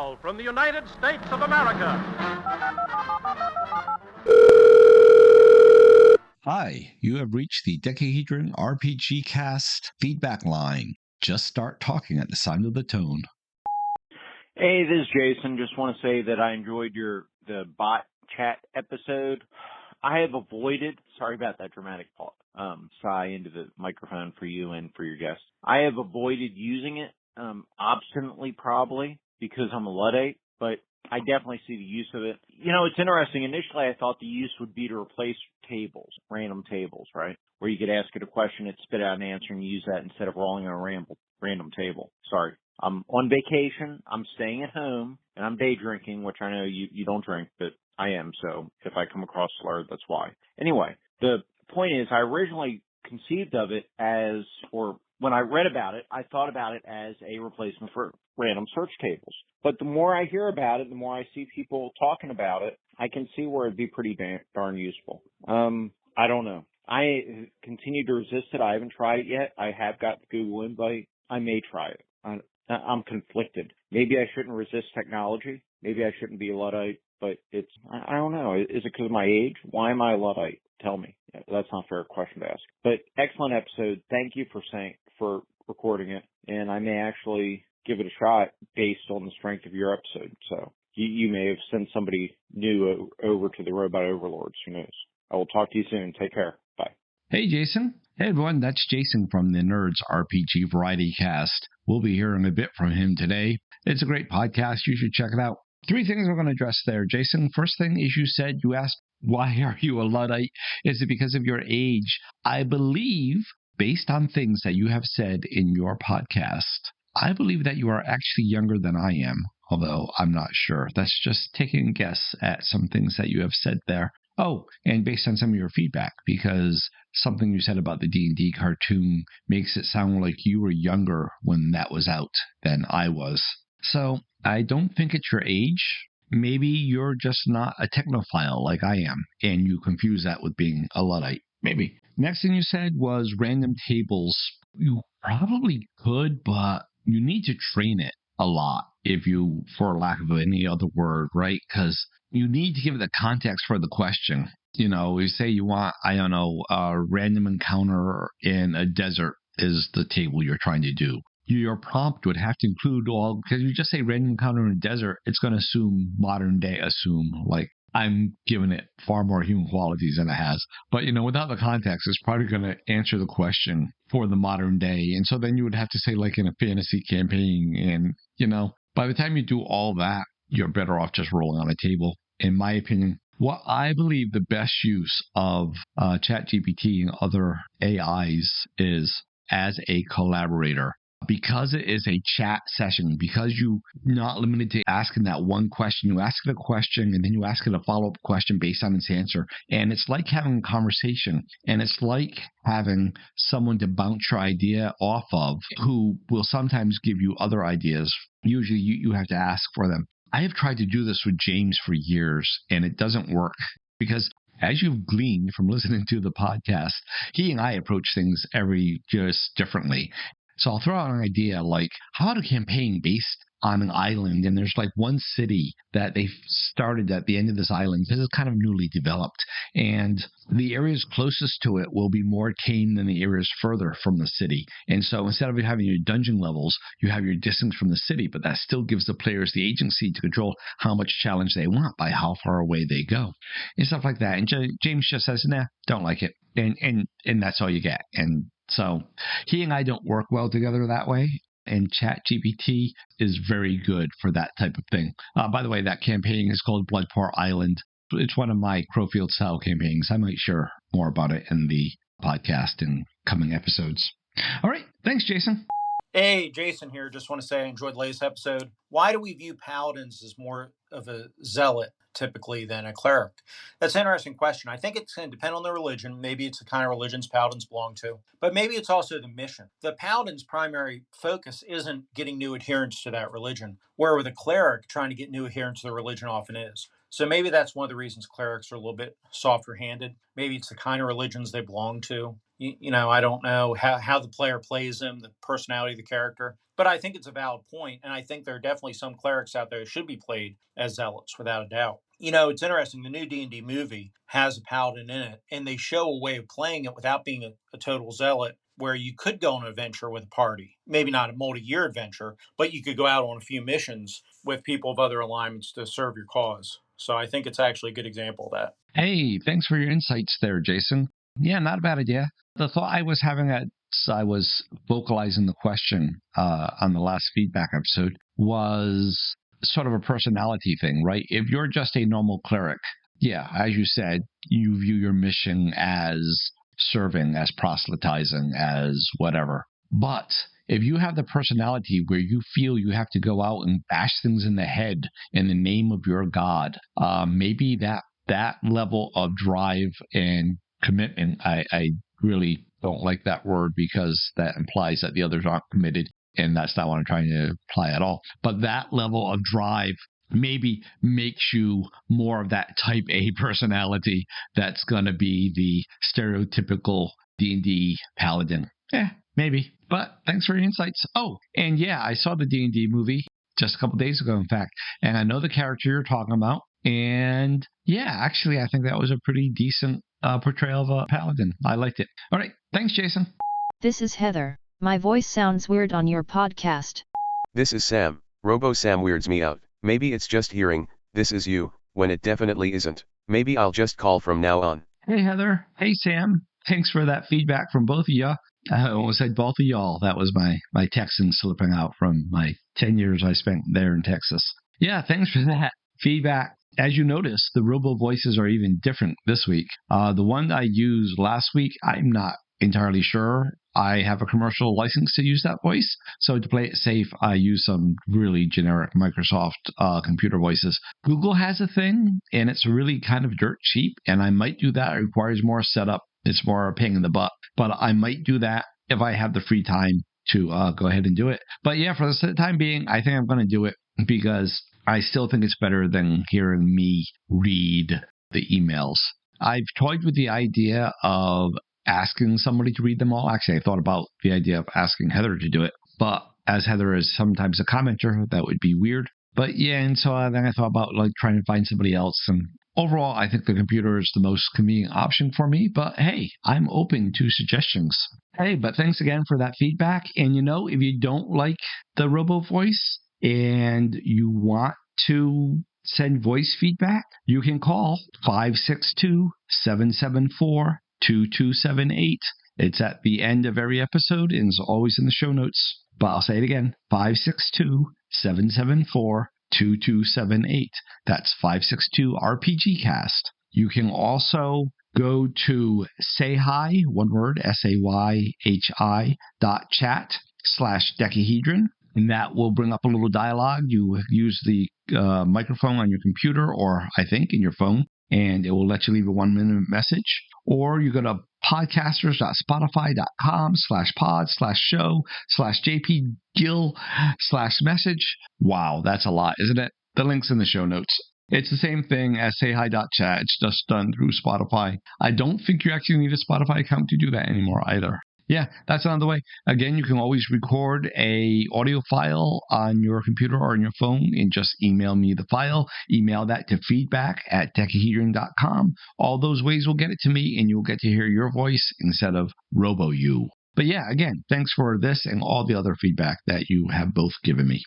now, from the United States of America. Hi, you have reached the Decahedron RPG Cast feedback line. Just start talking at the sound of the tone. Hey, this is Jason. Just want to say that I enjoyed the bot chat episode. I have avoided, sorry about that dramatic sigh into the microphone for you and for your guests. I have avoided using it obstinately probably because I'm a Luddite, but I definitely see the use of it. You know, it's interesting. Initially, I thought the use would be to replace tables, random tables, right? Where you could ask it a question, it spit out an answer, and you use that instead of rolling on a random table. Sorry. I'm on vacation. I'm staying at home, and I'm day drinking, which I know you don't drink, but I am. So if I come across slurred, that's why. Anyway, the point is I originally conceived of it as, or when I read about it, I thought about it as a replacement for random search tables. But the more I hear about it, the more I see people talking about it, I can see where it'd be pretty darn useful. I don't know. I continue to resist it. I haven't tried it yet. I have got the Google invite. I may try it. I'm conflicted. Maybe I shouldn't resist technology. Maybe I shouldn't be a Luddite, but I don't know. Is it because of my age? Why am I a Luddite? Tell me. That's not a fair question to ask. But excellent episode. Thank you for recording it. And I may actually give it a shot based on the strength of your episode. So you may have sent somebody new over to the Robot Overlords. Who knows? I will talk to you soon. Take care. Bye. Hey, Jason. Hey, everyone. That's Jason from the Nerds RPG Variety Cast. We'll be hearing a bit from him today. It's a great podcast. You should check it out. 3 things we're going to address there, Jason. First thing is you asked, why are you a Luddite? Is it because of your age? I believe, based on things that you have said in your podcast, I believe that you are actually younger than I am, although I'm not sure. That's just taking a guess at some things that you have said there. Oh, and based on some of your feedback, because something you said about the D&D cartoon makes it sound like you were younger when that was out than I was. So I don't think it's your age. Maybe you're just not a technophile like I am, and you confuse that with being a Luddite. Maybe. Next thing you said was random tables. You probably could, but you need to train it a lot, for lack of any other word, right? Because you need to give it the context for the question. You know, you say you want, a random encounter in a desert is the table you're trying to do. Your prompt would have to include because you just say random encounter in a desert, it's going to assume, like I'm giving it far more human qualities than it has. But, without the context, it's probably going to answer the question for the modern day. And so then you would have to say, like in a fantasy campaign, and, by the time you do all that, you're better off just rolling on a table, in my opinion. What I believe the best use of ChatGPT and other AIs is as a collaborator. Because it is a chat session, because you're not limited to asking that one question, you ask it a question and then you ask it a follow-up question based on its answer. And it's like having a conversation, and it's like having someone to bounce your idea off of who will sometimes give you other ideas. Usually you have to ask for them. I have tried to do this with James for years, and it doesn't work because, as you've gleaned from listening to the podcast, he and I approach things just differently. So I'll throw out an idea like, how about a campaign based on an island? And there's like one city that they started at the end of this island because it's kind of newly developed. And the areas closest to it will be more tame than the areas further from the city. And so instead of having your dungeon levels, you have your distance from the city, but that still gives the players the agency to control how much challenge they want by how far away they go and stuff like that. And James just says, nah, don't like it. And that's all you get. And so he and I don't work well together that way, and ChatGPT is very good for that type of thing. By the way, that campaign is called Bloodport Island. It's one of my Crowfield-style campaigns. I might share more about it in the podcast in coming episodes. All right. Thanks, Jason. Hey, Jason here. Just want to say I enjoyed the latest episode. Why do we view paladins as more of a zealot typically than a cleric? That's an interesting question. I think it's going to depend on the religion. Maybe it's the kind of religions paladins belong to, but maybe it's also the mission. The paladin's primary focus isn't getting new adherents to that religion, where with a cleric, trying to get new adherents to the religion often is. So maybe that's one of the reasons clerics are a little bit softer-handed. Maybe it's the kind of religions they belong to. I don't know how the player plays them, the personality of the character. But I think it's a valid point, and I think there are definitely some clerics out there who should be played as zealots, without a doubt. It's interesting. The new D&D movie has a paladin in it, and they show a way of playing it without being a total zealot, where you could go on an adventure with a party. Maybe not a multi-year adventure, but you could go out on a few missions with people of other alignments to serve your cause. So I think it's actually a good example of that. Hey, thanks for your insights there, Jason. Yeah, not a bad idea. The thought I was having as I was vocalizing the question on the last feedback episode was sort of a personality thing, right? If you're just a normal cleric, yeah, as you said, you view your mission as serving, as proselytizing, as whatever. But if you have the personality where you feel you have to go out and bash things in the head in the name of your god, maybe that level of drive and commitment, I really don't like that word because that implies that the others aren't committed, and that's not what I'm trying to imply at all. But that level of drive maybe makes you more of that type A personality that's going to be the stereotypical D&D paladin. Maybe. But thanks for your insights. Oh, and yeah, I saw the D&D movie just a couple days ago, in fact, and I know the character you're talking about. And yeah, actually, I think that was a pretty decent portrayal of a paladin. I liked it. All right. Thanks, Jason. This is Heather. My voice sounds weird on your podcast. This is Sam. Robo-Sam weirds me out. Maybe it's just hearing, "This is you," when it definitely isn't. Maybe I'll just call from now on. Hey, Heather. Hey, Sam. Thanks for that feedback from both of you. I almost said both of y'all. That was my Texan slipping out from my 10 years I spent there in Texas. Yeah, thanks for that feedback. As you notice, the robo voices are even different this week. The one I used last week, I'm not entirely sure I have a commercial license to use that voice. So to play it safe, I use some really generic Microsoft computer voices. Google has a thing, and it's really kind of dirt cheap, and I might do that. It requires more setup. It's more a pain in the butt. But I might do that if I have the free time to go ahead and do it. But yeah, for the time being, I think I'm going to do it because I still think it's better than hearing me read the emails. I've toyed with the idea of asking somebody to read them all. Actually, I thought about the idea of asking Heather to do it. But as Heather is sometimes a commenter, that would be weird. But yeah, and so then I thought about trying to find somebody else. And overall, I think the computer is the most convenient option for me. But hey, I'm open to suggestions. Hey, but thanks again for that feedback. And if you don't like the robo voice and you want to send voice feedback, you can call 562-774-2278. It's at the end of every episode and is always in the show notes. But I'll say it again, 562-774-2278. That's 562-RPG-CAST. You can also go to sayhi, one word, sayhi.chat/decahedron. And that will bring up a little dialogue. You use the microphone on your computer or, I think, in your phone, and it will let you leave a 1-minute message. Or you go to podcasters.spotify.com/pod/show/jpgill/message. Wow, that's a lot, isn't it? The link's in the show notes. It's the same thing as sayhi.chat. It's just done through Spotify. I don't think you actually need a Spotify account to do that anymore either. Yeah, that's another way. Again, you can always record a audio file on your computer or on your phone and just email me the file. Email that to feedback@decahedron.com. All those ways will get it to me, and you'll get to hear your voice instead of robo-you. But yeah, again, thanks for this and all the other feedback that you have both given me.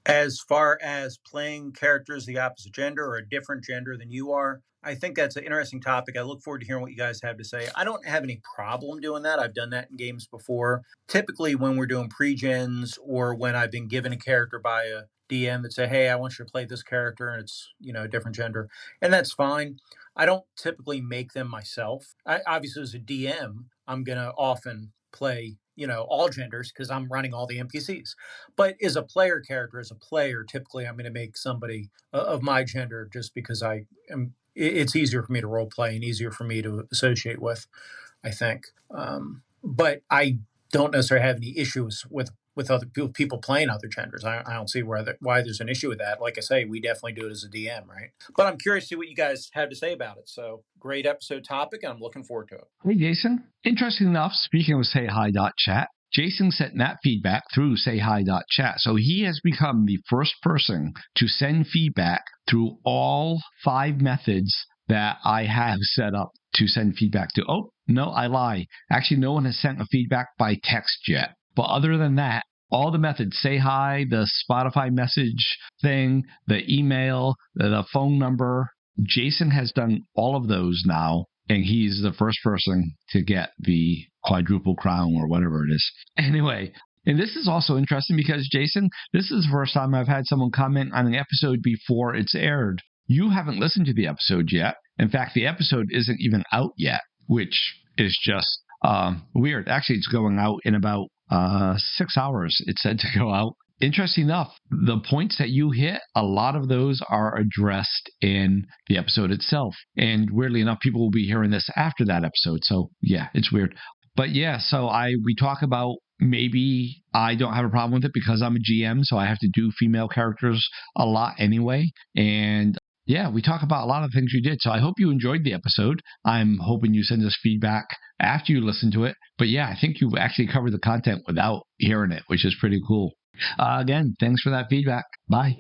As far as playing characters the opposite gender or a different gender than you are, I think that's an interesting topic. I look forward to hearing what you guys have to say. I don't have any problem doing that. I've done that in games before. Typically when we're doing pre-gens or when I've been given a character by a DM that say, hey, I want you to play this character and it's, a different gender. And that's fine. I don't typically make them myself. Obviously, as a DM, I'm going to often play all genders because I'm running all the NPCs. But as a player character, as a player, typically I'm going to make somebody of my gender just because it's easier for me to role play and easier for me to associate with, I think. But I don't necessarily have any issues with other people playing other genders. I don't see why there's an issue with that. Like I say, we definitely do it as a DM, right? But I'm curious to see what you guys have to say about it. So great episode topic, and I'm looking forward to it. Hey, Jason. Interesting enough, speaking of sayhi.chat, Jason sent that feedback through sayhi.chat. So he has become the first person to send feedback through all 5 methods that I have set up to send feedback to. Oh, no, I lie. Actually, no one has sent a feedback by text yet. But other than that, all the methods, say hi, the Spotify message thing, the email, the phone number, Jason has done all of those now. And he's the first person to get the quadruple crown or whatever it is. Anyway, and this is also interesting because, Jason, this is the first time I've had someone comment on an episode before it's aired. You haven't listened to the episode yet. In fact, the episode isn't even out yet, which is just weird. Actually, it's going out in about 6 hours, it said to go out. Interesting enough, the points that you hit, a lot of those are addressed in the episode itself. And weirdly enough, people will be hearing this after that episode. So yeah, it's weird. But yeah, so we talk about maybe I don't have a problem with it because I'm a GM, so I have to do female characters a lot anyway. And yeah, we talk about a lot of things you did. So I hope you enjoyed the episode. I'm hoping you send us feedback after you listen to it. But yeah, I think you've actually covered the content without hearing it, which is pretty cool. Again, thanks for that feedback. Bye.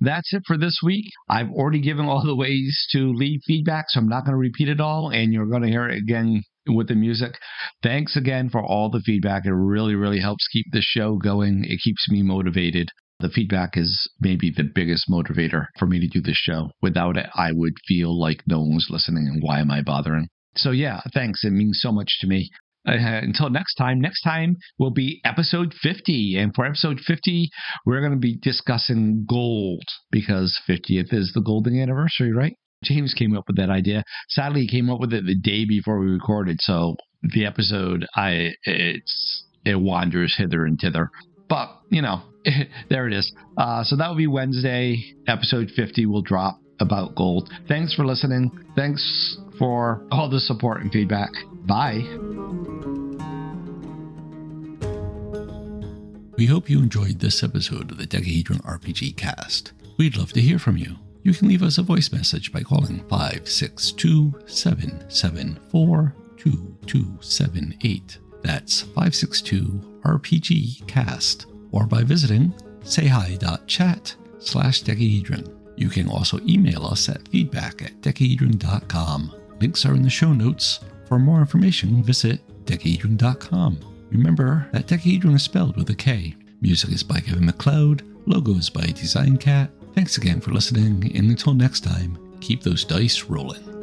That's it for this week. I've already given all the ways to leave feedback, so I'm not going to repeat it all, and you're going to hear it again with the music. Thanks again for all the feedback. It really, really helps keep the show going. It keeps me motivated. The feedback is maybe the biggest motivator for me to do this show. Without it, I would feel like no one was listening, and why am I bothering? So yeah, thanks. It means so much to me. Until next time will be episode 50. And for episode 50, we're going to be discussing gold because 50th is the golden anniversary, right? James came up with that idea. Sadly, he came up with it the day before we recorded. So the episode, it wanders hither and thither. But, there it is. So that will be Wednesday. Episode 50 will drop about gold. Thanks for listening. Thanks for all the support and feedback. Bye. We hope you enjoyed this episode of the Decahedron RPG Cast. We'd love to hear from you. You can leave us a voice message by calling 562-774-2278. That's 562-RPG-CAST. Or by visiting sayhi.chat/Decahedron. You can also email us at feedback@decahedron.com. Links are in the show notes. For more information, visit decahedron.com. Remember that Decahedron is spelled with a K. Music is by Kevin MacLeod. Logos by Design Cat. Thanks again for listening, and until next time, keep those dice rolling.